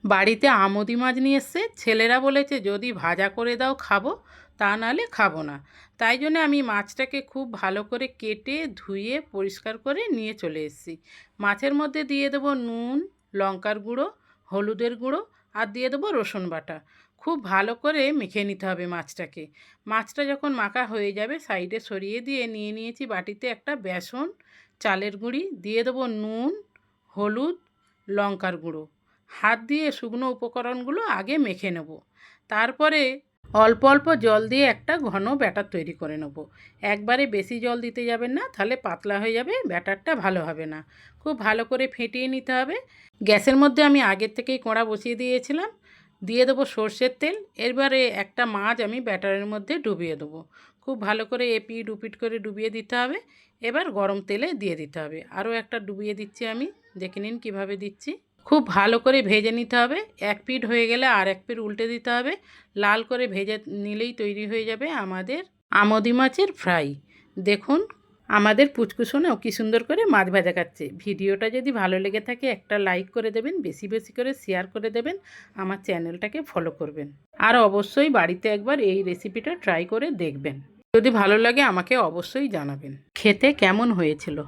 বাড়িতে আমোদি মাছ নিয়ে এসছে। ছেলেরা বলেছে যদি ভাজা করে দাও খাবো, তা নাহলে খাবো না। তাই জন্য আমি মাছটাকে খুব ভালো করে কেটে ধুয়ে পরিষ্কার করে নিয়ে চলে এসেছি। মাছের মধ্যে দিয়ে দেবো নুন, লঙ্কার গুঁড়ো, হলুদের গুঁড়ো আর দিয়ে দেবো রসুন বাটা। খুব ভালো করে মেখে নিতে হবে মাছটাকে। মাছটা যখন মাখা হয়ে যাবে সাইডে সরিয়ে দিয়ে নিয়ে নিয়েছি বাটিতে একটা বেসন, চালের গুঁড়ি, দিয়ে দেবো নুন, হলুদ, লঙ্কার গুঁড়ো। হাত দিয়ে শুকনো উপকরণগুলো আগে মেখে নেব। তারপরে অল্প অল্প জল দিয়ে একটা ঘন ব্যাটার তৈরি করে নেব। একবারে বেশি জল দিতে যাবেন না, তাহলে পাতলা হয়ে যাবে, ব্যাটারটা ভালো হবে না। খুব ভালো করে ফেটিয়ে নিতে হবে। গ্যাসের মধ্যে আমি আগের থেকেই কড়া বসিয়ে দিয়েছিলাম। দিয়ে দেবো সর্ষের তেল। এবারে একটা মাছ আমি ব্যাটারের মধ্যে ডুবিয়ে দেবো। খুব ভালো করে এপিট উপিট করে ডুবিয়ে দিতে হবে। এবার গরম তেলে দিয়ে দিতে হবে। আরও একটা ডুবিয়ে দিচ্ছি আমি, দেখে নিন কীভাবে দিচ্ছি। খুব ভালো করে ভেজে নিতে হবে। এক পিঠ হয়ে গেলে আর এক পিঠ উল্টে দিতে হবে। লাল করে ভেজে নিলেই তৈরি হয়ে যাবে আমাদের আমোদি মাছের ফ্রাই। দেখুন আমাদের পুচকুসোনাও কী সুন্দর করে মাছ ভাজা খাচ্ছে। ভিডিওটা যদি ভালো লেগে থাকে একটা লাইক করে দেবেন, বেশি বেশি করে শেয়ার করে দেবেন, আমার চ্যানেলটাকে ফলো করবেন। আর অবশ্যই বাড়িতে একবার এই রেসিপিটা ট্রাই করে দেখবেন। যদি ভালো লাগে আমাকে অবশ্যই জানাবেন খেতে কেমন হয়েছিল।